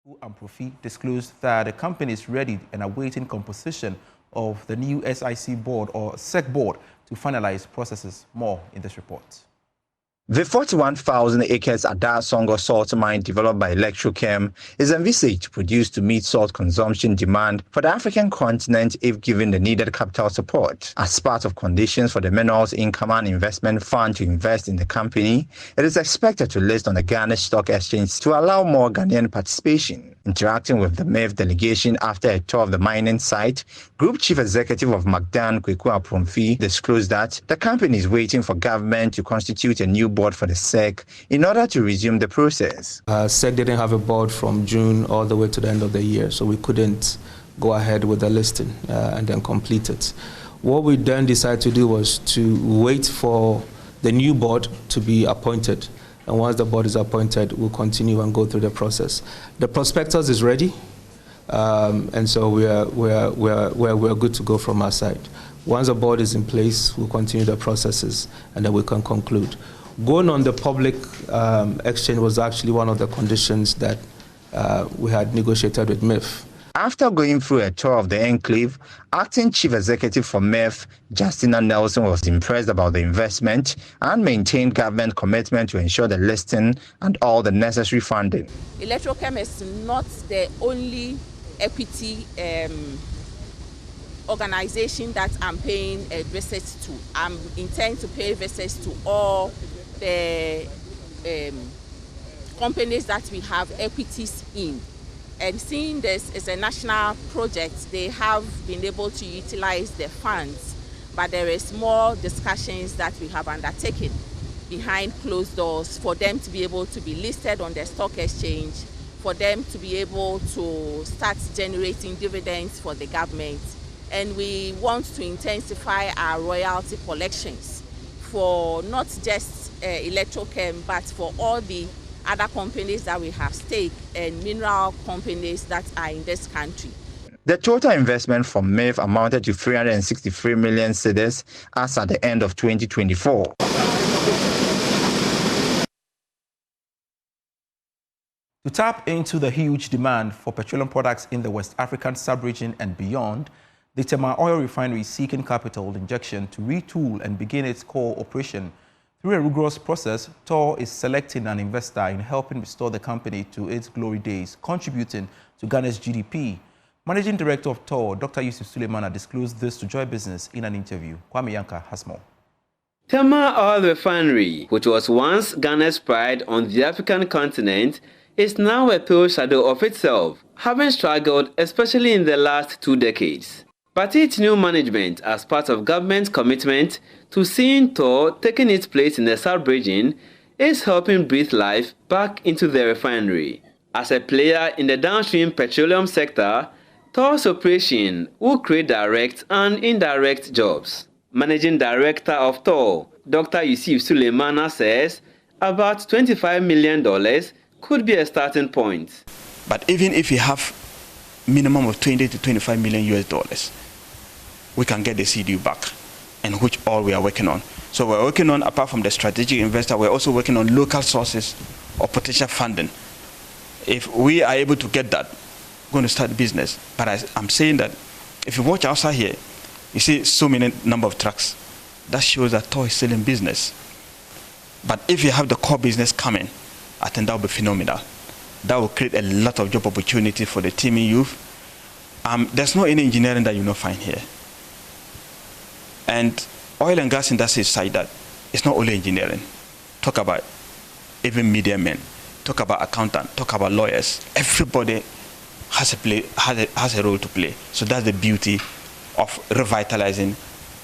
and Profi disclosed that the company is ready and awaiting composition of the new SIC board or SEC board to finalize processes. More in this report. The 41,000 acres Ada Songo salt mine developed by Electrochem is envisaged to produce to meet salt consumption demand for the African continent if given the needed capital support. As part of conditions for the Minerals Income and Investment Fund to invest in the company, it is expected to list on the Ghana Stock Exchange to allow more Ghanaian participation. Interacting with the MEF delegation after a tour of the mining site, Group Chief Executive of Magdan, Kweku Apromfi, disclosed that the company is waiting for government to constitute a new board for the SEC in order to resume the process. SEC didn't have a board from June all the way to the end of the year, so we couldn't go ahead with the listing and then complete it. What we then decided to do was to wait for the new board to be appointed. And once the board is appointed, we'll continue and go through the process. The prospectus is ready, and so we're good to go from our side. Once the board is in place, we'll continue the processes, and then we can conclude. Going on the public exchange was actually one of the conditions that we had negotiated with MEF. After going through a tour of the enclave, Acting Chief Executive for MEF, Justina Nelson, was impressed about the investment and maintained government commitment to ensure the listing and all the necessary funding. Electrochem is not the only equity organization that I'm paying a visit to. I intend to pay visits to all the companies that we have equities in. And seeing this is a national project, they have been able to utilize the funds, but there is more discussions that we have undertaken behind closed doors for them to be able to be listed on the stock exchange, for them to be able to start generating dividends for the government. And we want to intensify our royalty collections for not just Electrochem, but for all the other companies that we have stake and mineral companies that are in this country. The total investment from MEF amounted to 363 million cedis as at the end of 2024. To tap into the huge demand for petroleum products in the West African sub-region and beyond, the Tema oil refinery is seeking capital injection to retool and begin its core operation. Through a rigorous process, TOR is selecting an investor in helping restore the company to its glory days, contributing to Ghana's GDP. Managing Director of TOR, Dr. Yusuf Suleimana, disclosed this to Joy Business in an interview. Kwame Yanka has more. Tema oil refinery, which was once Ghana's pride on the African continent, is now a pale shadow of itself, having struggled especially in the last 2 decades. But its new management, as part of government's commitment to seeing TOR taking its place in the sub-region, is helping breathe life back into the refinery. As a player in the downstream petroleum sector, TOR's operation will create direct and indirect jobs. Managing Director of TOR, Dr. Yusuf Suleimana, says about $25 million could be a starting point. But even if you have minimum of 20 to 25 million US dollars, we can get the CDU back, and which all we are working on. So we're working on, apart from the strategic investor, we're also working on local sources of potential funding. If we are able to get that, we're going to start business. But I'm saying that if you watch outside here, you see so many number of trucks. That shows that TOR is still in business. But if you have the core business coming, I think that will be phenomenal. That will create a lot of job opportunity for the teaming youth. There's no any engineering that you not find here. And oil and gas industry side that it's not only engineering. Talk about even media men, talk about accountant, talk about lawyers. Everybody has a role to play. So that's the beauty of revitalizing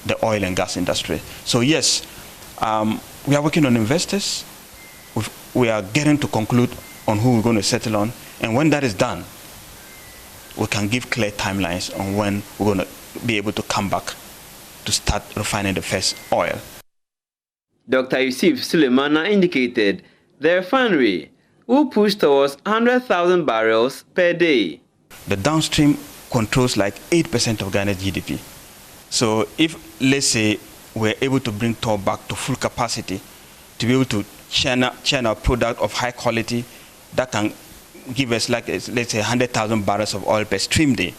the oil and gas industry. So yes, we are working on investors. We are getting to conclude on who we're going to settle on. And when that is done, we can give clear timelines on when we're going to be able to come back to start refining the first oil. Dr. Yusuf Suleimana indicated the refinery will push towards 100,000 barrels per day. The downstream controls like 8% of Ghana's GDP. So if, let's say, we're able to bring TOR back to full capacity, to be able to churn a product of high quality that can give us like, let's say, 100,000 barrels of oil per stream day,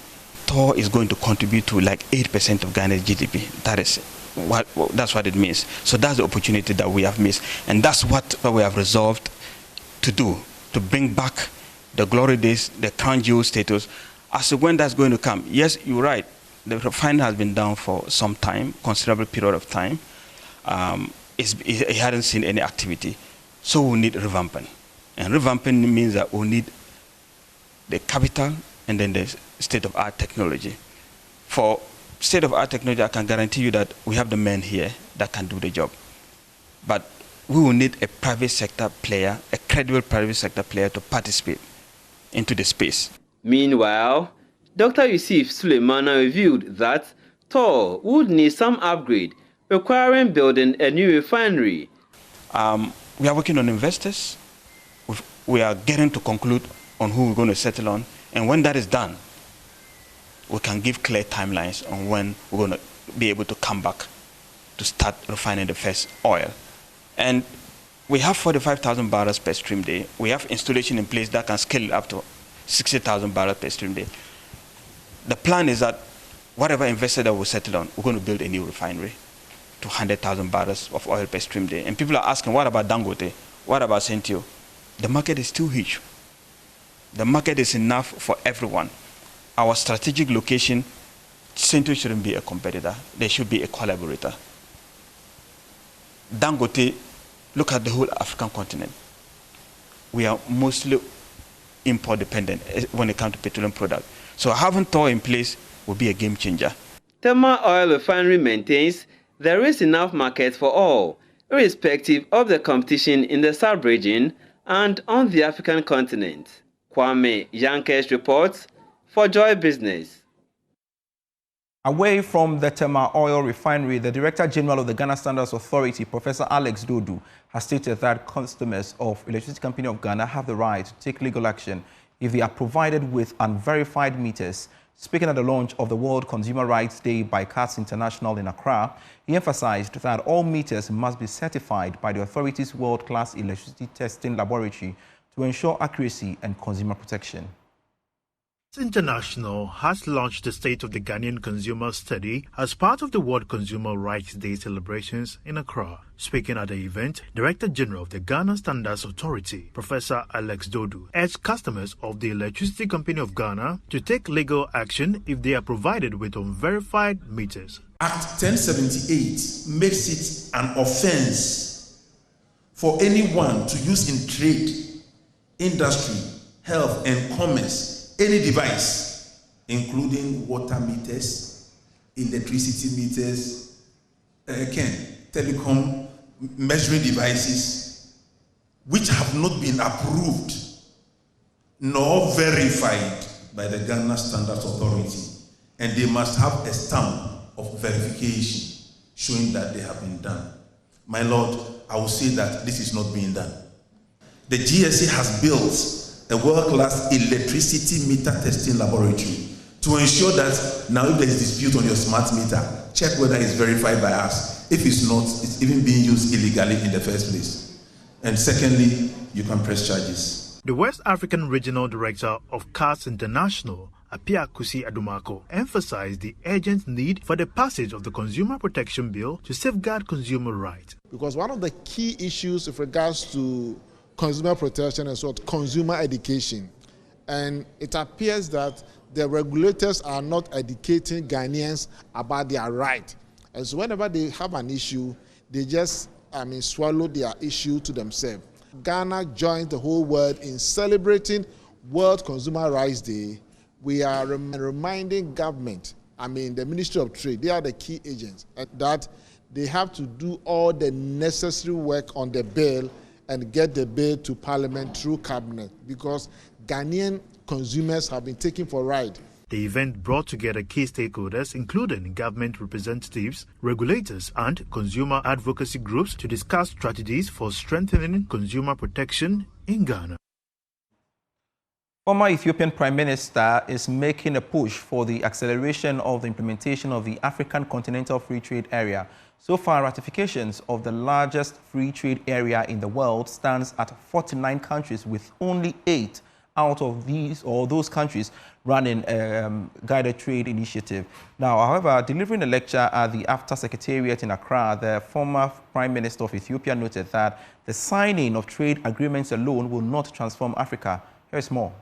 TOR is going to contribute to like 8% of Ghana's GDP. That's what it means. So that's the opportunity that we have missed. And that's what we have resolved to do, to bring back the glory days, the crown jewel status. As to when that's going to come, yes, you're right. The refinery has been down for some time, considerable period of time. It hadn't seen any activity. So we need revamping. And revamping means that we need the capital and then the state-of-art technology. For state-of-art technology, I can guarantee you that we have the men here that can do the job. But we will need a private sector player, a credible private sector player to participate into the space. Meanwhile, Dr. Yusuf Suleimana revealed that TOR would need some upgrade, requiring building a new refinery. We are working on investors. We are getting to conclude on who we're going to settle on. And when that is done, we can give clear timelines on when we're going to be able to come back to start refining the first oil. And we have 45,000 barrels per stream day. We have installation in place that can scale it up to 60,000 barrels per stream day. The plan is that whatever investor that will settle on, we're going to build a new refinery to 100,000 barrels of oil per stream day. And people are asking, what about Dangote? What about Sentio? The market is too huge. The market is enough for everyone. Our strategic location, Sentio shouldn't be a competitor. They should be a collaborator. Dangote, look at the whole African continent. We are mostly import dependent when it comes to petroleum products. So having TOR in place will be a game changer. Tema Oil Refinery maintains there is enough market for all, irrespective of the competition in the sub-region and on the African continent. Kwame Yankes reports for Joy Business. Away from the Tema Oil Refinery, the Director General of the Ghana Standards Authority, Professor Alex Dodu, has stated that customers of Electricity Company of Ghana have the right to take legal action if they are provided with unverified meters. Speaking at the launch of the World Consumer Rights Day by CATS International in Accra, he emphasized that all meters must be certified by the authority's world-class electricity testing laboratory to ensure accuracy and consumer protection. International has launched the State of the Ghanaian Consumer Study as part of the World Consumer Rights Day celebrations in Accra. Speaking at the event, Director General of the Ghana Standards Authority, Professor Alex Dodu, urged customers of the Electricity Company of Ghana to take legal action if they are provided with unverified meters. Act 1078 makes it an offense for anyone to use in trade, industry, health and commerce any device, including water meters, electricity meters, telecom measuring devices, which have not been approved nor verified by the Ghana Standards Authority. And they must have a stamp of verification showing that they have been done. My Lord, I will say that this is not being done. The GSA has built a world-class electricity meter testing laboratory to ensure that now if there is dispute on your smart meter, check whether it's verified by us. If it's not, it's even being used illegally in the first place. And secondly, you can press charges. The West African Regional Director of CATS International, Apia Kusi Adumako, emphasized the urgent need for the passage of the Consumer Protection Bill to safeguard consumer rights. Because one of the key issues with regards to consumer protection is what consumer education, and it appears that the regulators are not educating Ghanaians about their right, and so whenever they have an issue, they just swallow their issue to themselves. Ghana joins the whole world in celebrating World Consumer Rights Day. We are reminding government, the Ministry of Trade, they are the key agents, that they have to do all the necessary work on the bill and get the bill to Parliament through Cabinet, because Ghanaian consumers have been taken for a ride. The event brought together key stakeholders, including government representatives, regulators, and consumer advocacy groups to discuss strategies for strengthening consumer protection in Ghana. Former Ethiopian Prime Minister is making a push for the acceleration of the implementation of the African Continental Free Trade Area. So far, ratifications of the largest free trade area in the world stands at 49 countries, with only 8 out of these or those countries running a guided trade initiative. Now, however, delivering a lecture at the AFTA Secretariat in Accra, the former Prime Minister of Ethiopia noted that the signing of trade agreements alone will not transform Africa. Here's more.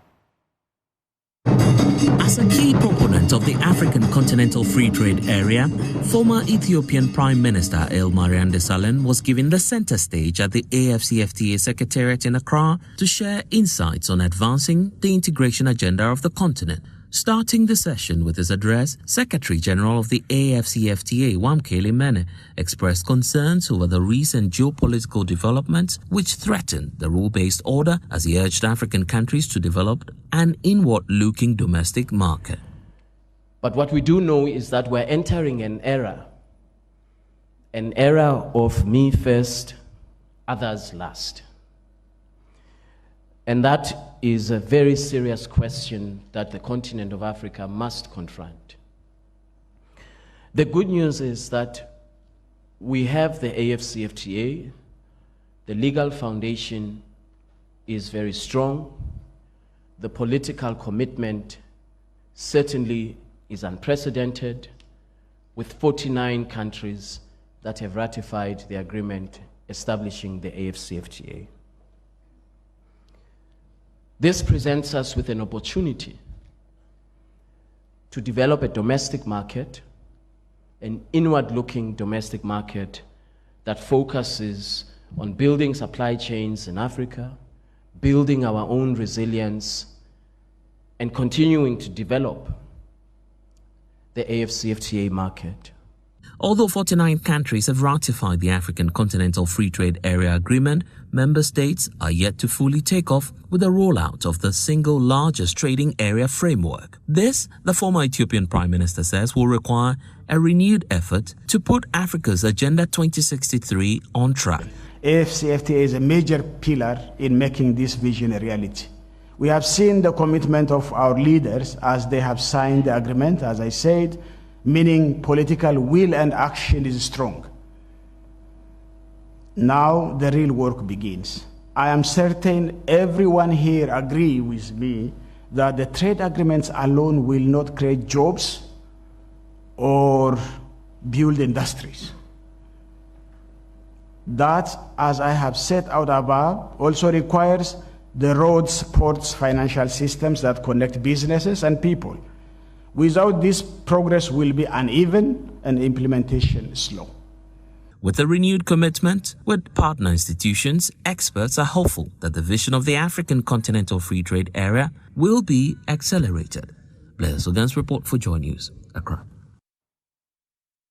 As a key proponent of the African Continental Free Trade Area, former Ethiopian Prime Minister ኃይለማርያም Desalegn was given the center stage at the AfCFTA Secretariat in Accra to share insights on advancing the integration agenda of the continent. Starting the session with his address, Secretary General of the AfCFTA, Wamkele Mene, expressed concerns over the recent geopolitical developments which threatened the rule-based order as he urged African countries to develop an inward-looking domestic market. But what we do know is that we're entering an era of me first, others last. And that is a very serious question that the continent of Africa must confront. The good news is that we have the AfCFTA. The legal foundation is very strong. The political commitment certainly is unprecedented, with 49 countries that have ratified the agreement establishing the AfCFTA. This presents us with an opportunity to develop a domestic market, an inward-looking domestic market that focuses on building supply chains in Africa, building our own resilience, and continuing to develop the AfCFTA market. Although 49 countries have ratified the African Continental Free Trade Area Agreement, member states are yet to fully take off with the rollout of the single largest trading area framework. This, the former Ethiopian Prime Minister says, will require a renewed effort to put Africa's Agenda 2063 on track. AfCFTA is a major pillar in making this vision a reality. We have seen the commitment of our leaders as they have signed the agreement, as I said, meaning political will and action is strong. Now the real work begins. I am certain everyone here agrees with me that the trade agreements alone will not create jobs or build industries. That, as I have set out above, also requires the roads, ports, financial systems that connect businesses and people. Without this, progress will be uneven and implementation slow. With a renewed commitment with partner institutions, experts are hopeful that the vision of the African Continental Free Trade Area will be accelerated. Blair Sogan's report for Joy News, Accra.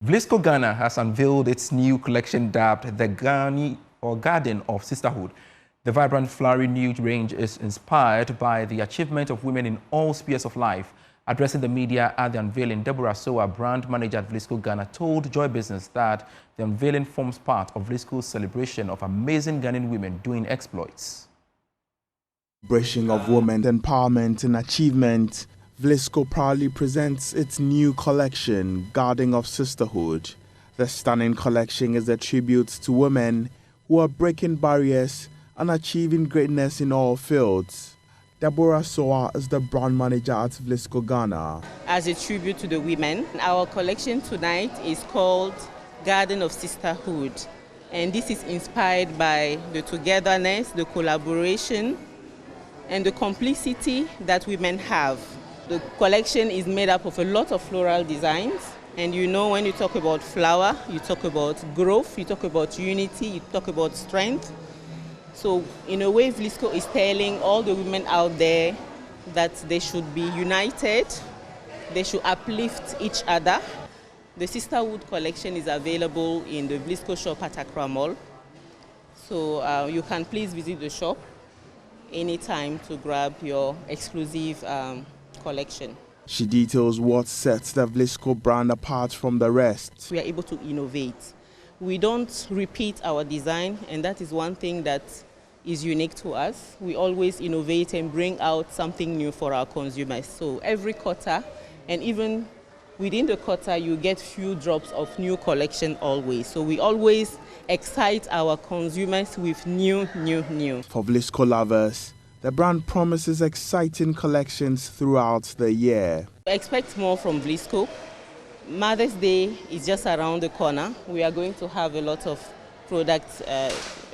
Vlisco Ghana has unveiled its new collection dubbed the Garden of Sisterhood. The vibrant flowery new range is inspired by the achievement of women in all spheres of life. Addressing the media at the unveiling, Deborah Soa, brand manager at Vlisco Ghana, told Joy Business that the unveiling forms part of Vlisco's celebration of amazing Ghanaian women doing exploits. Celebration of women's empowerment and achievement, Vlisco proudly presents its new collection, Garden of Sisterhood. The stunning collection is a tribute to women who are breaking barriers and achieving greatness in all fields. Deborah Soa is the brand manager at Vlisco Ghana. As a tribute to the women, our collection tonight is called Garden of Sisterhood. And this is inspired by the togetherness, the collaboration, and the complicity that women have. The collection is made up of a lot of floral designs. And you know, when you talk about flower, you talk about growth, you talk about unity, you talk about strength. So in a way, Vlisco is telling all the women out there that they should be united, they should uplift each other. The Sisterhood collection is available in the Vlisco shop at Accra Mall. So you can please visit the shop anytime to grab your exclusive collection. She details what sets the Vlisco brand apart from the rest. We are able to innovate. We don't repeat our design, and that is one thing that is unique to us. We always innovate and bring out something new for our consumers. So every quarter, and even within the quarter, you get few drops of new collection always. So we always excite our consumers with new. For Vlisco lovers, The brand promises exciting collections throughout the year. Expect more from Vlisco. Mother's Day is just around the corner. We are going to have a lot of products,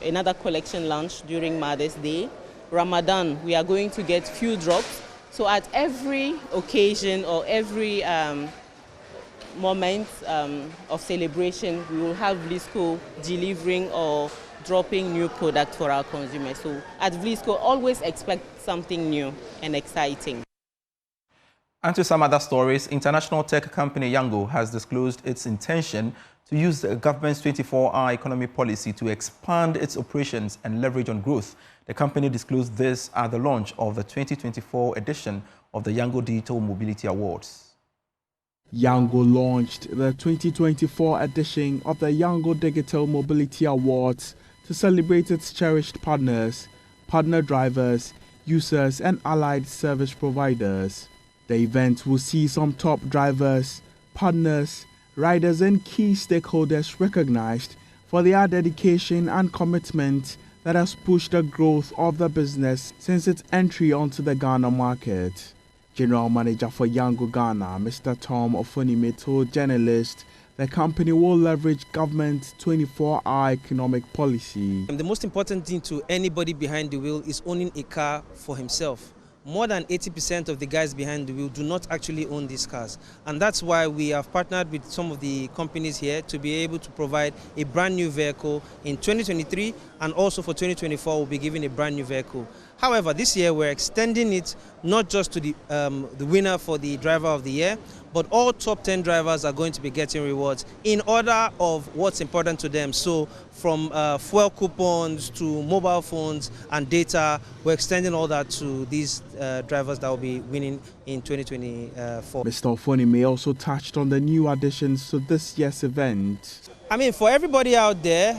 another collection launch during Mother's Day. Ramadan, we are going to get few drops. So at every occasion or every moment of celebration, we will have Vlisco delivering or dropping new products for our consumers. So at Vlisco, always expect something new and exciting. And to some other stories, international tech company Yango has disclosed its intention to use the government's 24-hour economy policy to expand its operations and leverage on growth. The company disclosed this at the launch of the 2024 edition of the Yango Digital Mobility Awards. Yango launched the 2024 edition of the Yango Digital Mobility Awards to celebrate its cherished partners, partner drivers, users and allied service providers. The event will see some top drivers, partners, riders and key stakeholders recognized for their dedication and commitment that has pushed the growth of the business since its entry onto the Ghana market. General Manager for Yango Ghana, Mr. Tom Ofonime, told journalists the company will leverage government's 24-hour economic policy. The most important thing to anybody behind the wheel is owning a car for himself. More than 80% of the guys behind the wheel do not actually own these cars. And that's why we have partnered with some of the companies here to be able to provide a brand new vehicle in 2023, and also for 2024 we'll be giving a brand new vehicle. However, this year we're extending it not just to the winner for the driver of the year, but all top 10 drivers are going to be getting rewards in order of what's important to them. So from fuel coupons to mobile phones and data, we're extending all that to these drivers that will be winning in 2024. Mr. Ofonime also touched on the new additions to this year's event. I mean, for everybody out there,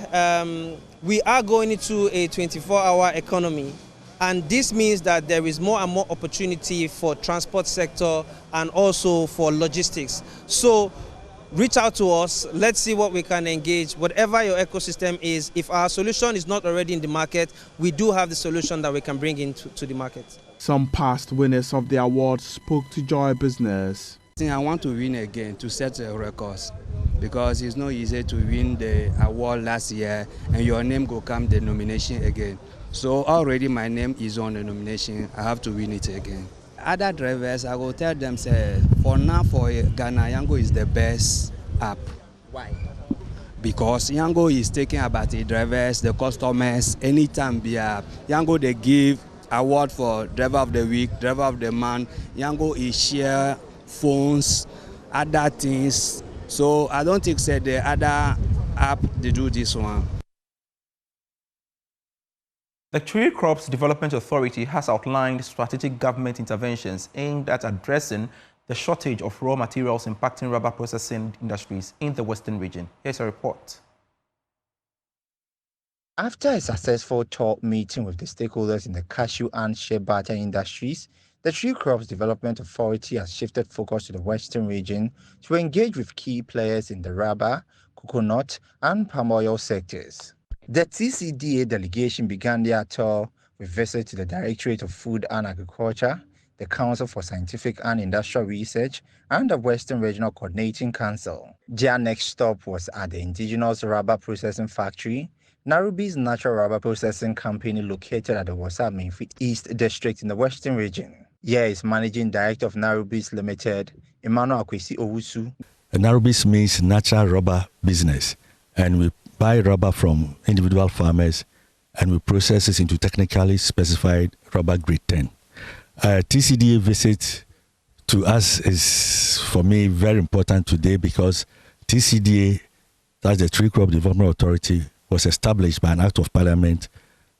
we are going into a 24-hour economy. And this means that there is more and more opportunity for transport sector and also for logistics. So reach out to us. Let's see what we can engage. Whatever your ecosystem is, if our solution is not already in the market, we do have the solution that we can bring into the market. Some past winners of the awards spoke to Joy Business. I want to win again to set a record, because it's not easy to win the award last year and your name will come the nomination again. So already my name is on the nomination. I have to win it again. Other drivers, I will tell them, say, for now, for Ghana, Yango is the best app. Why? Because Yango is taking about the drivers, the customers, anytime be app. Yango, they give award for driver of the week, driver of the month. Yango is share phones, other things. So I don't think say the other app they do this one. The Tree Crops Development Authority has outlined strategic government interventions aimed at addressing the shortage of raw materials impacting rubber processing industries in the Western region. Here's a report. After a successful talk meeting with the stakeholders in the cashew and shea butter industries, the Tree Crops Development Authority has shifted focus to the Western region to engage with key players in the rubber, coconut, and palm oil sectors. The TCDA delegation began their tour with visits to the Directorate of Food and Agriculture, the Council for Scientific and Industrial Research, and the Western Regional Coordinating Council. Their next stop was at the indigenous rubber processing factory, Nairobi's natural rubber processing company located at the Wasa Menfi East District in the Western region. Here is Managing Director of Nairobi's Limited, Emmanuel Akwesi Owusu. Nairobi's means natural rubber business, and we buy rubber from individual farmers and we process it into technically specified rubber grade 10. TCDA visit to us is, for me, very important today because TCDA, that's the Tree Crop Development Authority, was established by an act of parliament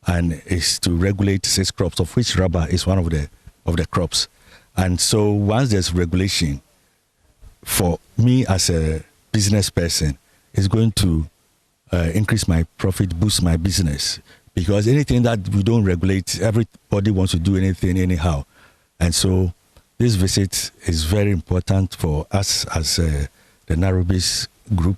and is to regulate 6 crops, of which rubber is one of the crops. And so once there's regulation, for me as a business person, it's going to increase my profit, boost my business. Because anything that we don't regulate, everybody wants to do anything anyhow. And so this visit is very important for us as the Nairobi's group.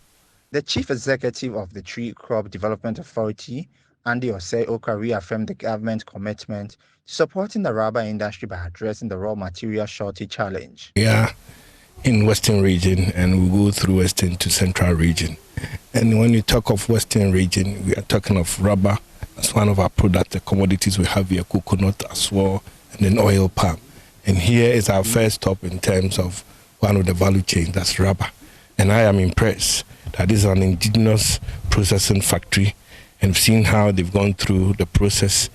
The Chief Executive of the Tree Crop Development Authority, Andy Osei-Okra reaffirmed the government's commitment to supporting the rubber industry by addressing the raw material shortage challenge. We are in Western region and we go through Western to Central region. And when you talk of Western region, we are talking of rubber as one of our products. The commodities we have here, coconut as well, and then oil palm. And here is our first stop in terms of one of the value chains, that's rubber. And I am impressed that this is an indigenous processing factory, and seeing how they've gone through the process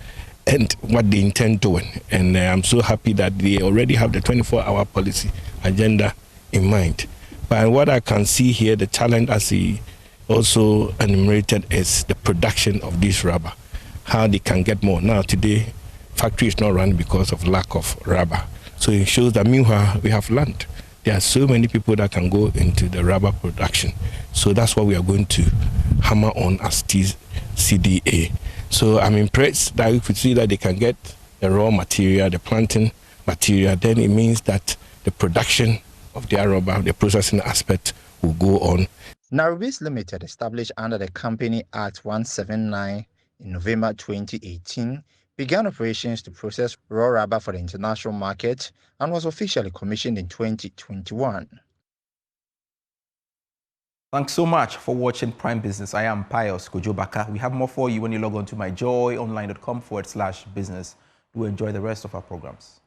and what they intend doing. And I'm so happy that they already have the 24-hour policy agenda in mind. But what I can see here, the challenge as he also enumerated is the production of this rubber, how they can get more. Now today, factory is not run because of lack of rubber. So it shows that meanwhile we have land. There are so many people that can go into the rubber production. So that's what we are going to hammer on as CDA. So I'm impressed that if we see that they can get the raw material, the planting material, then it means that the production of their rubber, the processing aspect will go on. Narubis Limited, established under the Company Act 179 in November 2018, began operations to process raw rubber for the international market and was officially commissioned in 2021. Thanks so much for watching Prime Business. I am Pius Kojobaka. We have more for you when you log on to myjoyonline.com/business. Do enjoy the rest of our programs.